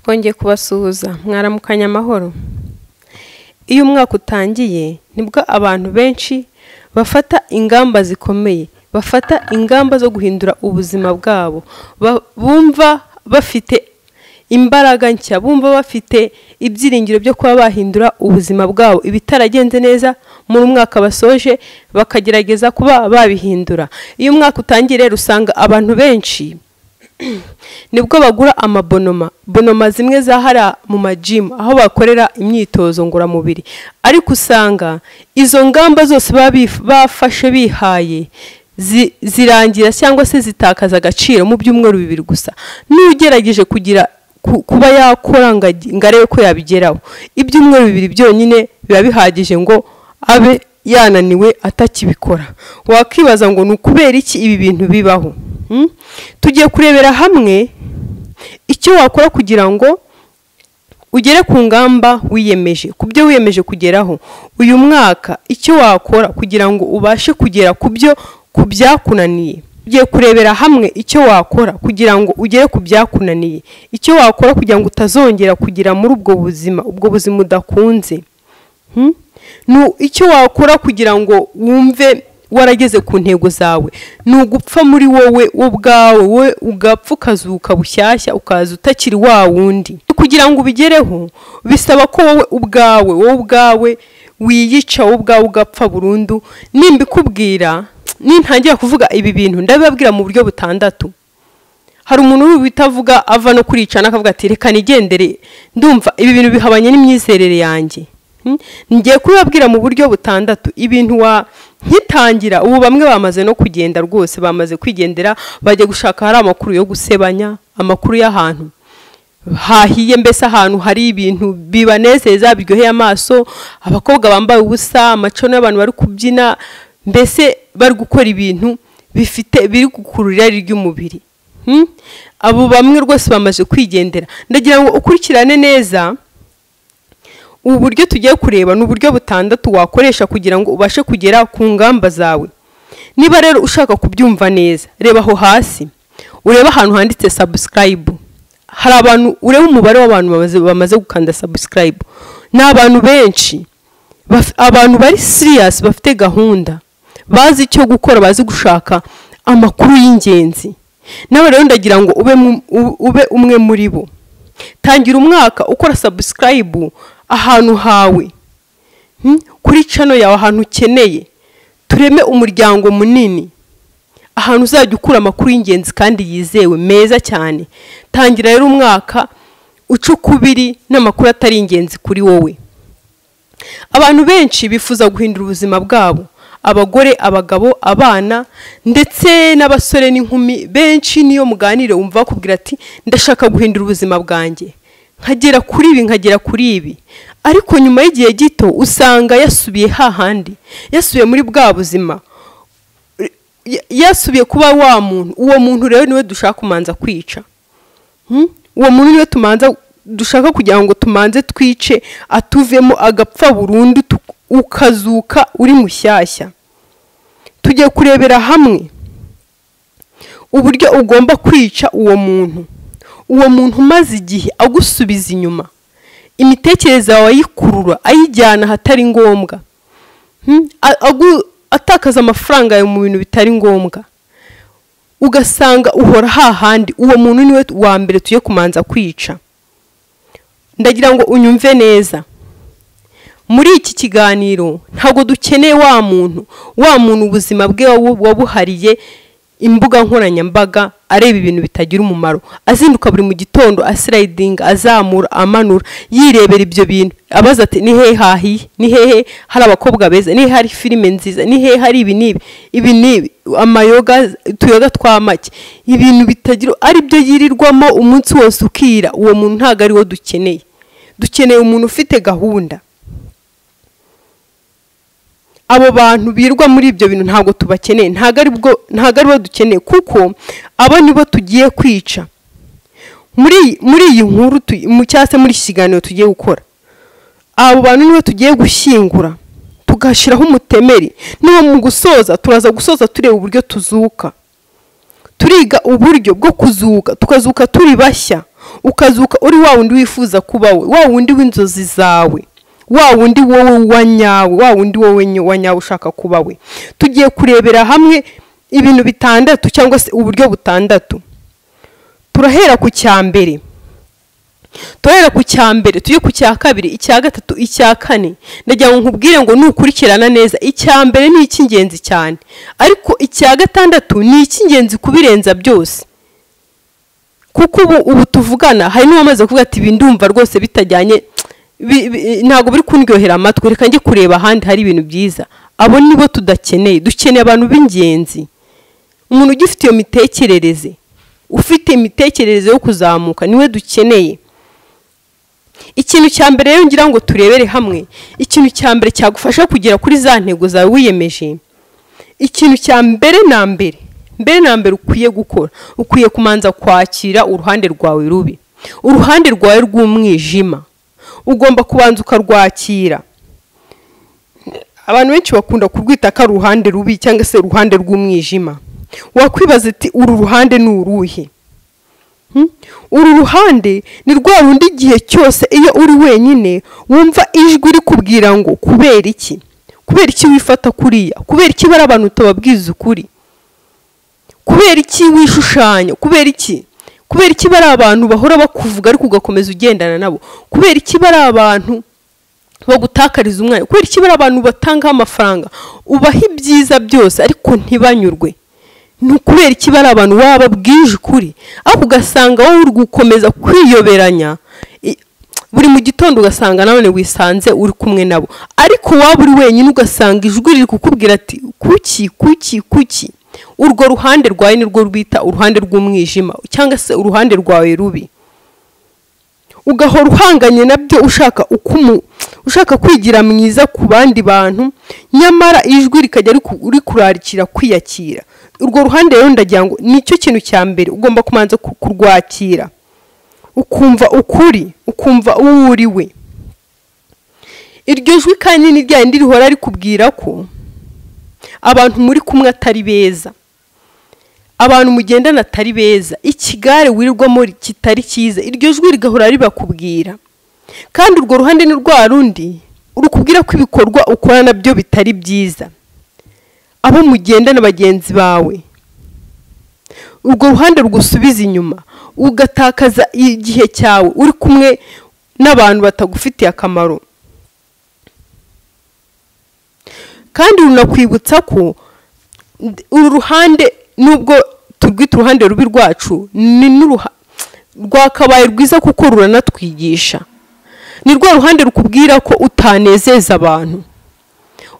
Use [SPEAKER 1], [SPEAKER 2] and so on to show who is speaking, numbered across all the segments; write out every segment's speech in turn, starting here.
[SPEAKER 1] twongeye kubasuhuza mwaramukanya amahoro. Iyo umwaka utangiye nibwo abantu benshi bafata ingamba zikomeye, bafata ingamba zo guhindura ubuzima bwabo, bumva bafite imbaraga nshya, bumva bafite ibyiringiro byo kuba bahindura ubuzima bwabo ibitaragenze neza muri umwaka basoje, bakagerageza kuba babihindura. Iyo umwaka utangiye rero usanga abantu benshi nibwo bagura bonoma zimwe zahara mu majim aho bakorera imyitozo ngororamubiri, ariko usanga izo ngamba zose bafashe bihaye zirangira cyangwa se zitakaza agaciro mu byumweru 2 gusa. N'ugerageje kugira kuba yakora ngarebe ko yabigeraho, ibyumweru 2 byonyine biba bihagije ngo abe yananiwe atakibikora. Wakibaza ngo nukubera iki ibi bintu bibaho? Tugiye kurebera hamwe icyo wakora kugira ngo ugere ku ngamba wiyemeje, kubyo wiyemeje kugeraho uyu mwaka, icyo wakora kugira ngo ubashe kugera kubyakunaniye. Tugiye kurebera hamwe icyo wakora kugira ngo ugere kubyakunaniye, icyo wakora kugira ngo utazongera kugira muri ubwo buzima udakunze. Icyo wakora kugira ngo wumve warageze ku ntego zawe, nugupfa muri wowe ubwawe, ugapfa ukazuka bushyashya, ukaza utakiri wa wundi. Kugira ngo ubigereho bisaba ko wowe ubwawe wiyica, wowe ubwawe ugapfa burundu. Nimbikubwira nintangira kuvuga ibi bintu ndabibabwira mu buryo butandatu. Hari umuntu witavuga ava no kuricana akavuga ati reka nigendere, ndumva ibi bintu bihabanye n'imyizerere yanjye. Ngiye kubabwira mu buryo butandatu ibintu nkitangira. Ubu bamwe bamaze no kugenda rwose, bamaze kwigendera, bajye gushaka hari amakuru yo gusebanya, amakuru y'ahantu hahiye, mbese ahantu hari ibintu bibanezeza biryoheye amaso, abakobwa bambaye ubusa, amacono y'abantu bari kubyina, mbese bari gukora ibintu biri gukurura ry'umubiri. Abo bamwe rwose bamaze kwigendera. Ndagira ngo ukurikirane neza ubu buryo tugiye kureba, n'uburyo butandatu wakoresha kugira ngo ubashe kugera ku ngamba zawe. Niba rero ushaka kubyumva neza, reba aho hasi ureba ahantu handitse subscribe. Hari abantu ureba umubare w'abantu bamaze gukanda subscribe, n'abantu benshi, abantu bari serious, bafite gahunda, bazi icyo gukora, bazi gushaka amakuru y'ingenzi. Nawe rero ndagira ngo ube umwe muri bo. Tangira umwaka ukora subscribe ahantu hawe, kuri channel yawe, ahantu ukeneye. Tureme umuryango munini, ahantu uzajya ukura amakuru y'ingenzi kandi yizewe meza cyane. Tangira rero umwaka ucukubiri n'amakuru atari ingenzi kuri wowe. Abantu benshi bifuza guhindura ubuzima bwabo, abagore, abagabo, abana, ndetse n'abasore n'inkumi benshi. Niyo muganire umva bakubwira ati ndashaka guhindura ubuzima bwanjye, nkagera kuri ibi, ariko nyuma y'igihe gito usanga yasubiye hahandi, yasubiye muri bwa buzima, yasubiye kuba wa muntu. Uwo muntu rero niwe dushaka kumanza kwica. Uwo muntu niwe dushaka kugira ngo tumanze twice, atuvemo agapfa burundu, ukazuka uri mushyashya. Tugiye kurebera hamwe uburyo ugomba kwica uwo muntu umaze igihe agusubiza inyuma, imitekerereze yawe ayikurura, ayijyana hatari ngombwa, atakaza amafaranga yawe mu bintu bitari ngombwa, ugasanga uhora hahandi. Uwo muntu niwe wa mbere tugiye kumanza kwica. Ndagira ngo unyumve neza. Muri iki kiganiro ntago dukeneye wa muntu ubuzima bwe wabuhariye imbuga nkoranyambaga, areba ibintu bitagira umumaro, azinduka buri mu gitondo sliding, azamura amanura, yirebera ibyo bintu, abaza ati ni hehe hahiye, ni hehe hari abakobwa beza, ni hehe hari filime nziza, ni hehe hari ibi nibi amayoga, tuyoga twamake, ibintu bitagira ari byo yirirwamo umunsi wose ukira. Uwo muntu ntago ari wo dukeneye. Dukeneye umuntu ufite gahunda. Abo bantu birwa muri ibyo bintu ntago tubakeneye, ntago ari bo dukeneye, kuko abo nibo tugiye kwica. Muri iyi nkuru cyase muri kiganiro tugiye gukora, abo bantu nibo tugiye gushyingura, tugashiraho umutemeri. Niba mu gusoza turaza gusoza tureba uburyo tuzuka, turiga uburyo bwo kuzuka, tukazuka turi bashya. ukazuka uri wa wundi wifuza kuba we, wa wundi w'inzozi zawe, wa wundi wowe wanyawe, wa wundi wowe wanyawe ushaka kuba we. Tugiye kurebera hamwe ibintu bitandatu cyangwa se uburyo butandatu. Turahera ku cyambere. Turahera ku cyambere, tujye ku cya kabiri, icya gatatu, icya kane. Ndagira ngo nkubwire ngo nukurikirana neza. Icyambere ni icy'ingenzi cyane, ariko icya gatandatu ni icy'ingenzi kubirenza byose. Kuko ubu tuvugana hari n'uwamaze kuvuga ati bindumva rwose bitajyanye, ntago biri kundyohera amatwi, reka njye kureba ahandi hari ibintu byiza. Abo nibo tudakeneye. Dukeneye abantu b'ingenzi. Umuntu ugifite iyo mitekerereze, ufite imitekerereze yo kuzamuka, niwe dukeneye. Ikintu cya mbere rero ngira ngo turebere hamwe, ikintu cya mbere cyagufasha kugera kuri za ntego zawe wiyemeje. Ikintu cya mbere na mbere ukwiye gukora, ukwiye kumanza kwakira uruhande rwawe rubi, uruhande rwawe rw'umwijima. Ugomba kubanza ukarwakira. Abantu benshi bakunda kurwita ko uruhande rubi cyangwa se uruhande rw'umwijima. Wakwibaza ati uru ruhande ni uruhe? Uru ruhande ni rwa rundi gihe cyose iyo uri wenyine wumva ijwi rikubwira ngo kubera iki? Kubera iki wifata kuriya? Kubera iki bari abantu utababwiza ukuri? Kubera iki wishushanya? Kubera iki? Kubera iki bari abantu bahora bakuvuga ariko ugakomeza ugendana nabo? Kubera iki bari abantu bagutakariza umwanya? Kubera iki bari abantu batanga amafaranga ubaha ibyiza byose ariko ntibanyurwe? Kubera iki bari abantu wababwije ukuri aho ugasanga wowe uri gukomeza kwiyoberanya? Buri mu gitondo ugasanga none wisanze uri kumwe nabo, ariko waba uri wenyine ugasanga ijwi riri kukubwira ati kuki. Urwo ruhande rwawe ni rwo rwita uruhande rw'umwijima cyangwa se uruhande rwawe rubi. Ugahora uhanganye nabyo ushaka kwigira mwiza ku bandi bantu, nyamara ijwi rikajya rikurarikira kwiyakira. Urwo ruhande rero ndagira ngo nicyo kintu cya mbere ugomba kumanza kurwakira, ukumva ukuri, ukumva uwo uri we. Iryo jwi kandi ni rya rindi rihora rikubwira ko abantu muri kumwe atari beza, abantu mugendana atari beza, ikigare wirirwamo kitari cyiza. Iryo jwi rigahora ribakubwira, kandi urwo ruhande ni rwa rundi urukubwira ko ibikorwa ukora nabyo bitari byiza, abo mugendana bagenzi bawe. Urwo ruhande rugusubiza inyuma, ugatakaza igihe cyawe uri kumwe n'abantu batagufitiye akamaro. Kandi runakwibutsa ko uru ruhande nubwo turwita uruhande rubi rwacu, ni rwakabaye rwiza kuko ruranatwigisha. Ni rwa ruhande rukubwira ko utanezeza abantu,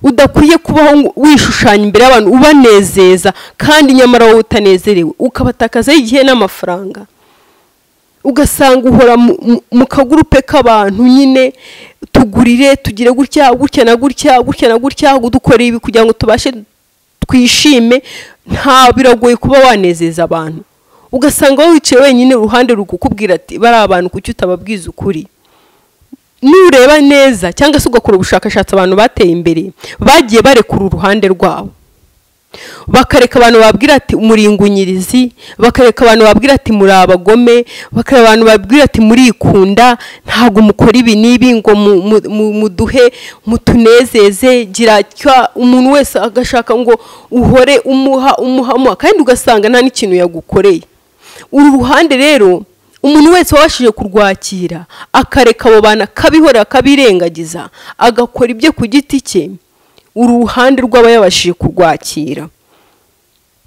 [SPEAKER 1] udakwiye kubaho wishushanya imbere y'abantu ubanezeza kandi nyamara wowe utanezerewe, ukabatakaza igihe n'amafaranga. Ugasanga uhora mu kagurupe k'abantu nyine, tugurire, tugire gutya na gutya, dukora ibi kugira ngo tubashe twishime. Nta biragoye kuba wanezeza abantu. Ugasanga wowe wicaye wenyine, uruhande rukukubwira ati bari abantu kuki utababwiza ukuri. Nureba neza cyangwa se ugakora ubushakashatsi, abantu bateye imbere bagiye barekura uruhande rwabo, bakareka abantu babwira ati umuringunyirizi, bakareka abantu babwira ati muri abagome, bakareka abantu babwira ati murikunda, ntago mukora ibi nibi ngo muduhe mutunezeze. Gira cyo umuntu wese agashaka ngo uhore umuha kandi ugasanga nta n'ikintu yagukoreye. Uru ruhande rero umuntu wese wabashije kurwakira akareka abo bana kabihora kabirengagiza agakora ibyo ku giti cye, uru ruhande rw'aba yabashije kurwakira.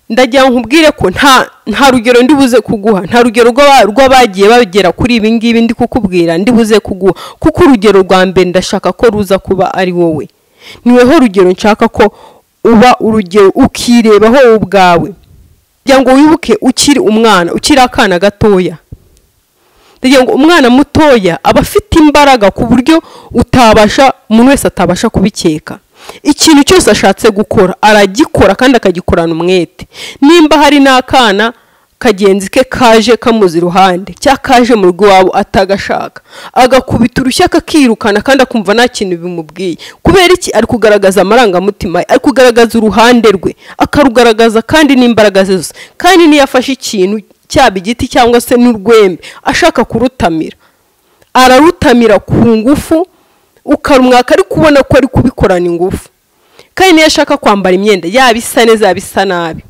[SPEAKER 1] Ndagira nkubwire ko nta rugero ndibuze kuguha, nta rugero rw'abagiye bagera kuri ibi ngibi ndi kukubwira ndibuze kuguha, kuko urugero rwa mbere ndashaka ko ruza kuba ari wowe. Niweho rugero nshaka ko uba urugero ukirebaho wowe ubwawe, kugira ngo wibuke ukiri umwana, ukiri akana gatoya. Ndagira ngo umwana mutoya aba afite imbaraga ku buryo umuntu wese atabasha kubikeka. Ikintu cyose ashatse gukora aragikora kandi akagikorana umwete. Nimba hari n'akana kagenzi ke kaje kamuzi iruhande cyakaje mu rugo wabo atagashaka, agakubita urushya kakirukana kandi akumva nta kintu bimubwiye. Kubera iki? Ari kugaragaza amarangamutima, ari kugaragaza uruhande rwe, akarugaragaza kandi n'imbaraga ze zose. Kandi niyo afashe ikintu cyaba igiti cyangwa se n'urwembe ashaka kurutamira, ararutamira ku ngufu ukarumwaka ari kubona ko ari kubikorana ingufu. Kandi niyo ashaka kwambara imyenda yabisa neza yabisa nabi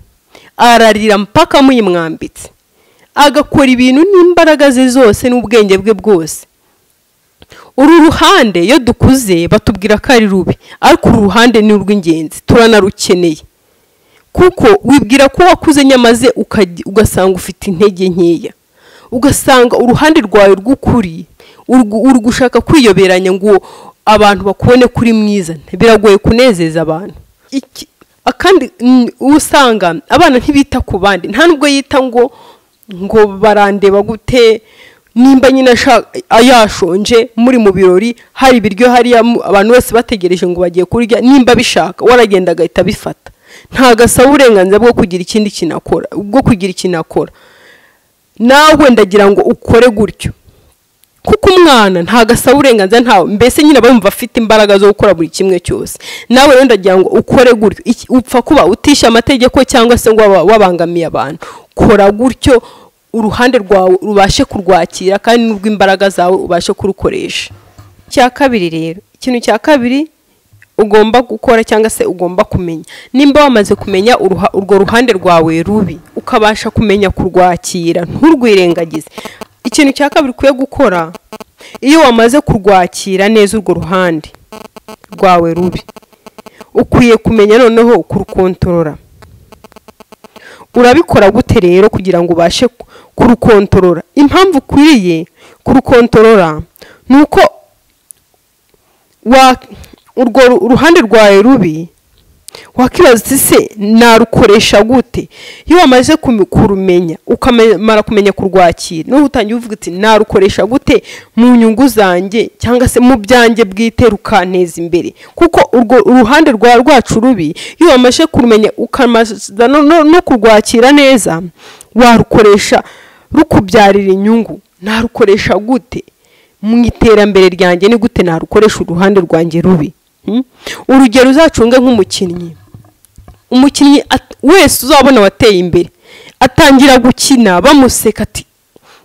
[SPEAKER 1] ararira mpaka muyimwambitse, agakora ibintu n'imbaraga ze zose n'ubwenge bwe bwose. Uru ruhande iyo dukuze batubwira ko ari rubi, ariko uru ruhande ni urw'ingenzi, turanarukeneye. Kuko wibwira ko wakuze nyamaze ugasanga ufite intege nkeya, ugasanga uruhande rwawe rw'ukuri uri gushaka kwiyoberanya ngo abantu bakubone kuri mwiza. Biragoye kunezeza abantu. Kandi usanga abana ntibita ku bandi, nta nubwo yita ngo barandeba gute. Nimba nyina ayashonje muri mu birori hari ibiryo hari abantu bose bategereje ngo bagiye kurya, nimba bishaka waragenda agahita bifata, nta gasaba uburenganzira bwo kugira ikindi kinakora, ubwo kugira ikinakora. Nawe ndagira ngo ukore gutyo, kuko umwana nta gasaba uburenganzira ntawe, mbese nyina bumva afite imbaraga zo gukora buri kimwe cyose. Nawe rero ndagira ngo ukore gutyo, upfa kuba utisha amategeko cyangwa se ngo wabangamiye abantu. Kora gutyo uruhande rwawe rubashe kurwakira kandi n'urw'imbaraga zawe ubashe kurukoresha. Cya kabiri rero, ikintu cya kabiri ugomba gukora cyangwa se ugomba kumenya, nimba wamaze kumenya urwo ruhande rwawe rubi ukabasha kumenya kurwakira nturwirengagize. Ikintu cya kabiri ukwiye gukora, iyo wamaze kurwakira neza urwo ruhande rwawe rubi, ukwiye kumenya noneho kurukontorora. Urabikora gute rero kugira ngo ubashe kurukontorora? Impamvu ukwiriye kurukontorora nuko urwo ruhande rwawe rubi wakibaza se narukoresha gute. Iyo wamaze kurumenya ukamara kumenya kurwakira, no utangiye uvuga ati narukoresha gute mu nyungu zanjye cyangwa se mu byanjye bwite rukanteza imbere. Kuko urwo uruhande rwacu rubi iyo wamaze kurumenya ukamaza no kurwakira neza, warukoresha rukubyarira inyungu. Narukoresha gute mu iterambere ryanjye, ni gute narukoresha uruhande rwanjye rubi. Urugero uzacunge nk'umukinnyi, umukinnyi wese uzabona wateye imbere atangira gukina bamuseka ati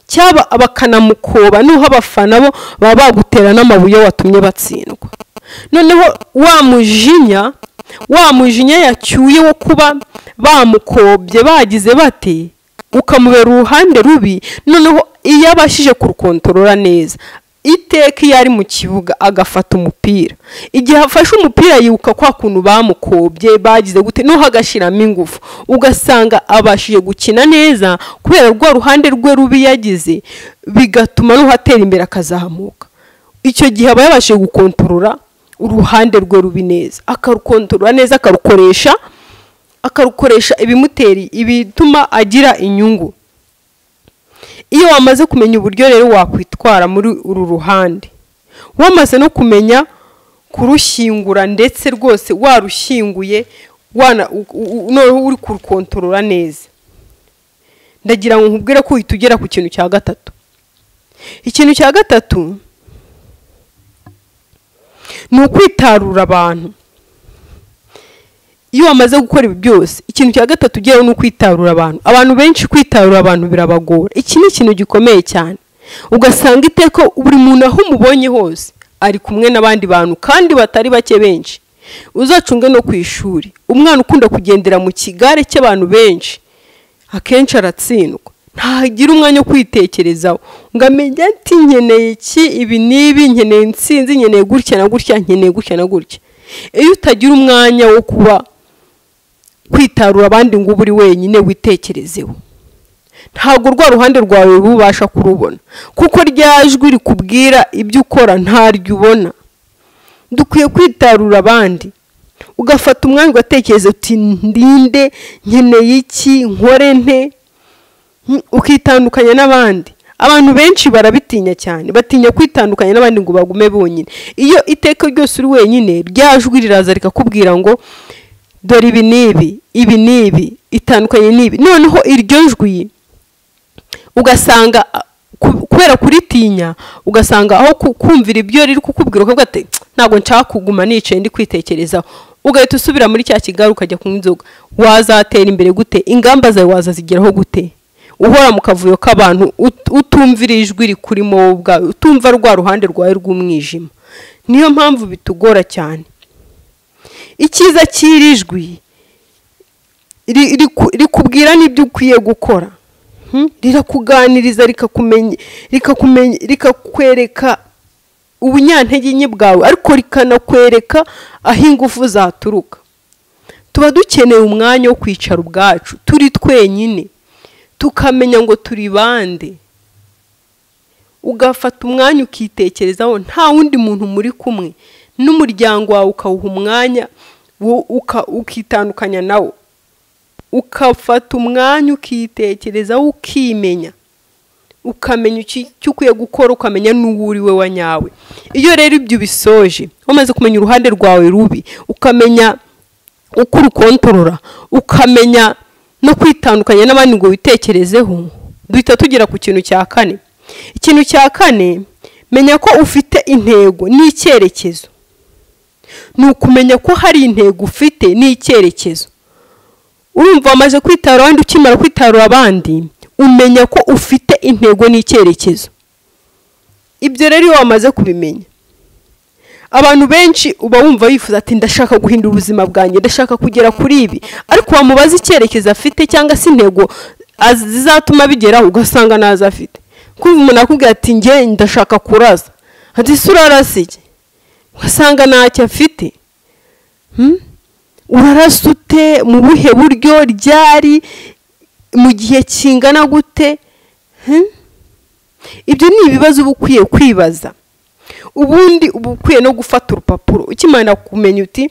[SPEAKER 1] cyaba abakanamukoba, nuho abafana bo baba bagutera n'amabuye watumye batsindwa. Noneho wa mujinya yacyuye wo kuba bamukobye bagize bate, ukamubera uruhande rubi. Noneho iyo abashije kurukontorora neza, iteka iyo ari mu kibuga agafata umupira, igihe afashe umupira yibuka kwa kuntu bamukobye bagize gute, no hagashiramo ingufu, ugasanga abashije gukina neza kubera rwa ruhande rwe rubi yagize, bigatuma no hatera imbere akazamuka. Icyo gihe aba yabashije gukontorora uruhande rwe rubi neza, akarukontorora neza, akarukoresha ibimuteri ibituma agira inyungu. Iyo wamaze kumenya uburyo rero wakwitwara muri uru ruhande, wamaze no kumenya kurushyingura ndetse rwose warushyinguye uri kurukontorora neza, ndagira ngo nkubwire ko uhita ugera ku kintu cya gatatu. Ikintu cya gatatu ni ukwitarura abantu. Iyo wamaze gukora ibi byose, ikintu cya gatatu ugeraho ni ukwitarura abantu. Abantu benshi kwitarura abantu birabagora. Iki ni ikintu gikomeye cyane, ugasanga iteko buri muntu aho umubonye hose ari kumwe n'abandi bantu kandi batari bake benshi. Uzacunge no ku ishuri, umwana ukunda kugendera mu kigare cy'abantu benshi akenshi aratsindwa, ntagira umwanya wo kwitekerezaho ngo amenye ati nkeneye iki, ibi nibi, nkeneye intsinzi, nkeneye gutya na gutya, nkeneye gutya na gutya. Iyo utagira umwanya wo kuba kwitarura abandi ngo buri wenyine witekerezeho, ntago rwa ruhande rwawe rubasha kurubona, kuko ryajwi rikubwira ibyo ukora ntaryo ubona. Dukwiye kwitarura abandi, ugafata umwanya ugatekereza uti ndinde, nkeneye iki, nkore nte, ukitandukanya n'abandi. Abantu benshi barabitinya cyane, batinya kwitandukanya n'abandi ngo bagume bonyine. Iyo iteka ryose uri wenyine, ryajwi riraza rikakubwira ngo dore ibi nibi, itandukanye nibi. Noneho iryo jwi ugasanga kubera kuritinya, ugasanga aho kumvira ibyo riri kukubwira ukavuga ati ntago nshaka kuguma nicaye ndi kwitekerezaho, ugahita usubira muri cya kigaru ukajya kunywa inzoga. Wazatera imbere gute? Ingamba zawe wazazigeraho gute? uhora mu kavuyo k'abantu utumvira ijwi rikurimo wowe ubwawe, utumva rwa ruhande rwawe rw'umwijima. Niyo mpamvu bitugora cyane. Icyiza cy'irijwi rikubwira n'ibyo ukwiye gukora, rirakuganiriza rikakwereka ubunyantege nke bwawe, ariko rikanakwereka aho ingufu zaturuka. Tuba dukeneye umwanya wo kwicara ubwacu turi twenyine, tukamenya ngo turi bande. Ugafata umwanya ukitekerezaho, nta wundi muntu muri kumwe, n'umuryango wawe ukawuha umwanya ukitandukanya nawo. Ukafata umwanya ukitekerezaho, ukimenya, ukamenya icyo ukwiye gukora, ukamenya n'uwuri we wa nyawe. Iyo rero ibyo bisoje, umaze kumenya uruhande rwawe rubi, ukamenya uko urukontorora, ukamenya no kwitandukanya n'abandi ngo witekerezeho, duhita tugera ku kintu cya kane. Ikintu cya kane, menya ko ufite intego n'icyerekezo. Ni ukumenya ko hari intego ufite n'icyerekezo. Urumva wamaze kwitarura abandi, ukimara kwitarura abandi, umenya ko ufite intego n'icyerekezo. Ibyo rero iyo wamaze kubimenya, abantu benshi uba wumva yifuza ati ndashaka guhindura ubuzima bwanjye, ndashaka kugera kuri ibi, ariko wamubaza icyerekezo afite cyangwa se intego zizatuma bigeraho, ugasanga nazo afite. Kumva umuntu akubwira ati njye ndashaka kurasa, ati se urarasa iki? Ugasanga ntacyo afite. Urarasa ute? Mu buhe buryo? Ryari? Mu gihe kingana gute? Ibyo ni ibibazo uba ukwiye kwibaza. Ubundi uba ukwiye no gufata urupapuro, ukimara kumenya uti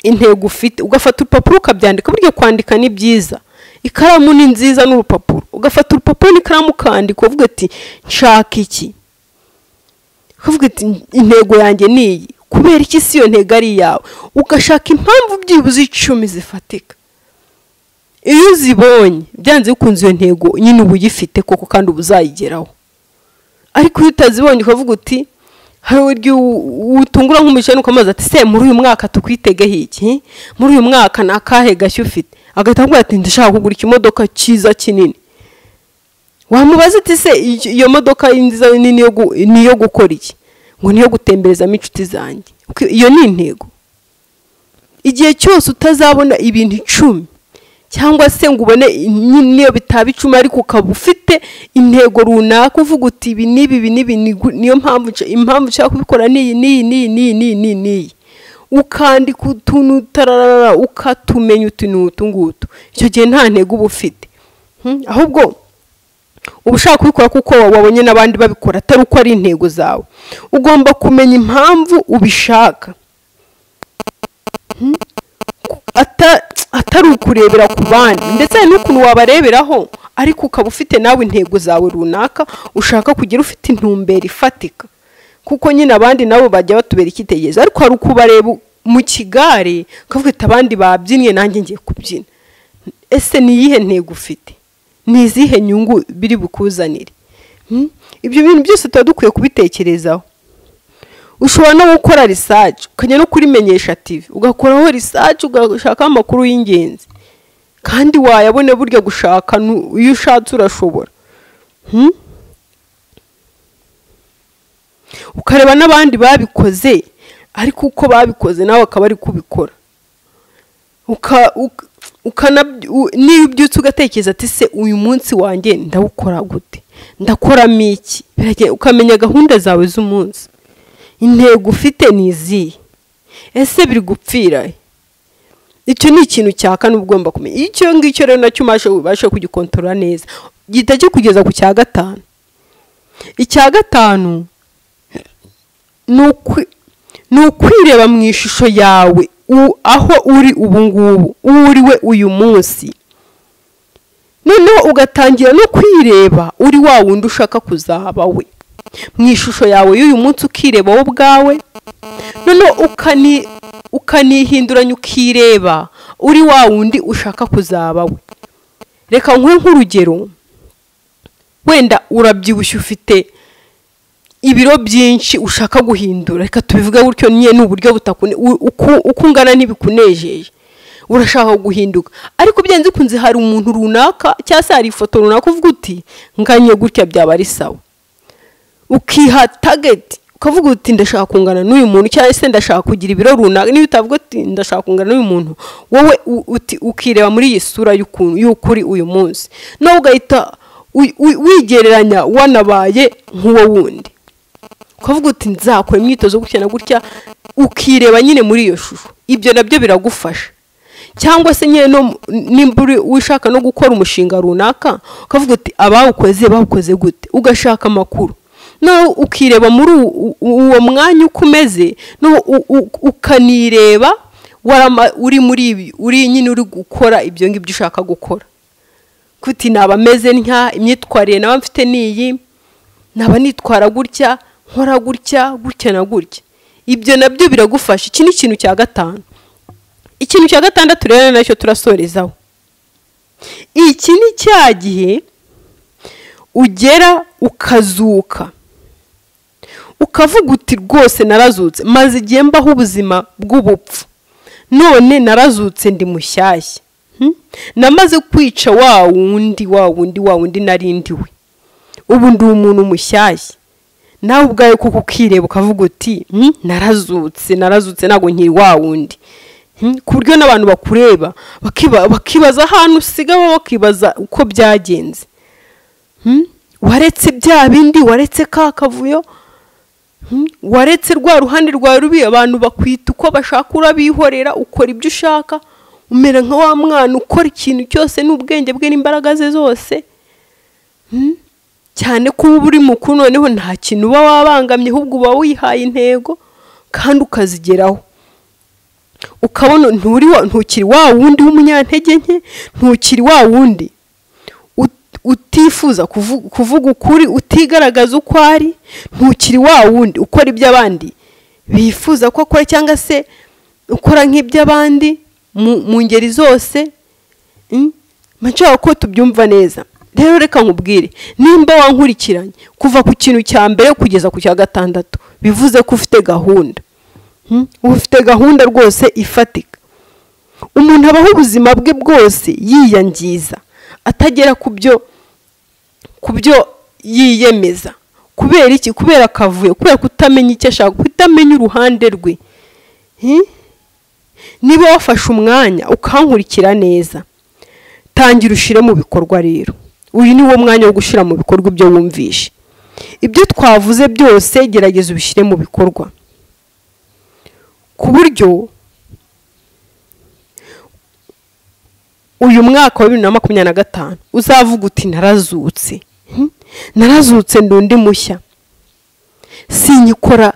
[SPEAKER 1] intego ufite, ugafata urupapuro ukabyandika. Buryo kwandika ni byiza, ikaramu ni nziza n'urupapuro. Ugafata urupapuro n'ikaramu ukandika, uvuga ati nshaka iki, uvuga ati intego yanjye ni iyi, kubera iki si iyo ntego ari yawe. Ugashaka impamvu byibuze 10 zifatika. Iyo uzibonye byanze bikunze iyo ntego nyine uba uyifite koko kandi uba uzayigeraho. Ariko iyo utazibonye ukavuga uti hari uburyo utungura nk'umujene ukamaza ati se muri uyu mwaka tukwitegeho iki, muri uyu mwaka nakahe gashyo ufite, agahita avuga ati ndashaka kugura ikimodoka cyiza kinini. Wamubaza ati se iyo modoka nziza nini niyo gukora iki? Ngo niyo gutembereza inshuti zanjye. Iyo ni intego. Igihe cyose utazabona ibintu 10 cyangwa se ngo ubone niyo bitaba 10, ariko ukaba ufite intego runaka, uvuga uti ibi niyo impamvu nshaka kubikora ni ukandika utuntu tararara, ukatumenya uti n'utu ngutu. Icyo gihe nta ntego uba ufite, ahubwo uba ushaka kubikora kuko wabonye n'abandi babikora, atari uko ari intego zawe. Ugomba kumenya impamvu ubishaka, atari ukurebera ku bandi, ndetse n'ukuntu wabareberaho, ariko ukaba ufite nawe intego zawe runaka ushaka kugira, ufite intumbero ifatika. Kuko nyine abandi nabo bajya batubera ikitegerezo, ariko hari ukubareba mu kigare ukavuga ati abandi babyinnye nanjye ngiye kubyina. Ese ni iyihe ntego ufite? Ni izihe nyungu biri bukuzanire? Ibyo bintu byose tuba dukwiye kubitekerezaho. Ushobora no gukora research, ukajya no kuri MENYESHA TV ugakoraho research, ugashaka amakuru y'ingenzi, kandi wayabone burya gushaka iyo ushatse urashobora. Ukareba n'abandi babikoze, ariko uko babikoze nawe akaba ari kubikora. Niyo ubyutse ugatekereza ati se uyu munsi wanjye ndawukora gute, ndakoramo iki, ukamenya gahunda zawe z'umunsi, intego ufite ni izihe, ese biri gupfira. Icyo ni ikintu cya kane ugomba kumenya. Icyo ngicyo rero nacyo ubasha kugikontorora neza, gihita cyo kugeza ku cya 5. Icya 5 ni ukwireba mu ishusho yawe, aho uri ubu ngubu, uriwe uyu munsi. Noneho ugatangira no kwireba uri wa wundi ushaka kuzaba we, mu ishusho yawe y'uyu munsi, ukireba wowe ubwawe. Noneho ukanihinduranya ukireba uri wa wundi ushaka kuzaba we. Reka nkwe nk'urugero, wenda urabyibushye ufite ibiro byinshi ushaka guhindura, reka tubivuga gutyo, niye n'uburyo uko ungana ntibikunejeje. urashaka guhinduka ariko byenze kunzi hari umuntu runaka cyase hari ifoto runaka uvuga uti nganye gutya byaba ari sawa ukiha target ukavuga uti ndashaka kungana n'uyu muntu cyangwa se ndashaka kugira ibiro runaka niyo utavuga uti ndashaka kungana n'uyu muntu wowe ukireba muri iyi sura y'ukuri uyu munsi no ugahita wigereranya wanabaye nk'uwo wundi ukavuga uti nzakora imyitozo gutya na gutya ukireba nyine muri iyo shusho ibyo nabyo biragufasha cyangwa se nyine no nimburi wishaka no gukora umushinga runaka ukavuga uti bawukoze gute ugashaka amakuru no ukireba muri uwo mwanya ukomeze no ukanireba uri muri ibi uri nyine uri gukora ibyo ngibyo ushaka gukora kuti nabameze ntya imyitwarire naba mfite niyi naba nitwara gutya nkora gutya na gutya ibyo nabyo biragufasha iki ni ikintu cya gatanu ikintu cya gatandatu rero nacyo turasorezaho iki ni cya gihe ugera ukazuka ukavuga uti rwose narazutse maze igihe mbaho ubuzima bw'ubupfu none narazutse ndi mushyashya namaze kwica wa wundi narindiwe ubu ndi umuntu mushyashya nawe ubwawe kuko ukireba ukavuga uti narazutse nago nkiri wa wundi ku buryo n'abantu bakureba bakibaza ahantu usigaho bakibaza uko byagenze waretse bya bindi waretse ka kavuyo waretse rwa ruhande rwa rubi abantu bakwita uko bashaka urabihorera ukora ibyo ushaka umera nka wa mwana ukora ikintu cyose n'ubwenge bwe n'imbaraga ze zose cyane ko uba uri mukuru noneho nta kintu uba wabangamye ahubwo uba wihaye intego kandi ukazigeraho ukabona ntukiri wa wundi w'umunyantege nke ntukiri wa wundi utifuza kuvuga ukuri utigaragaza uko ari ntukiri wa wundi ukora ibyo abandi bifuza ko akora cyangwa se ukora nk'iby'abandi mu ngeri zose manshaka ko tubyumva neza rero reka nkubwire nimba wankurikiranye kuva ku kintu cya mbere kugeza ku cya gatandatu bivuze ko ufite gahunda ufite gahunda rwose ifatika umuntu abaho ubuzima bwe bwose yiyangiza atagera ku byo yiyemeza kubera iki kubera kavuye kubera kutamenya icyo ashaka kutamenya uruhande rwe niba wafashe umwanya ukankurikira neza tangira ushire mu bikorwa rero uyu ni wo mwanya wo gushira mu bikorwa ibyo wumvishe ibyo twavuze byose gerageza ubishire mu bikorwa ku buryo uyu mwaka wa 2025 uzavuga uti narazutse ndundi mushya sinyikora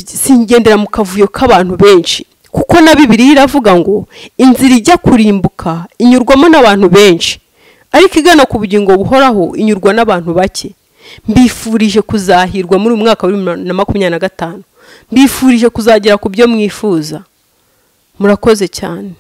[SPEAKER 1] singendera mu kavuyo k'abantu benshi kuko na Bibiliya iravuga ngo inzira ijya kurimbuka inyurwamo n'abantu benshi ariko igana ku bugingo buhoraho inyurwa n'abantu bake mbifurije kuzahirwa muri umwaka wa 2025 mbifurije kuzagera ku byo mwifuza murakoze cyane.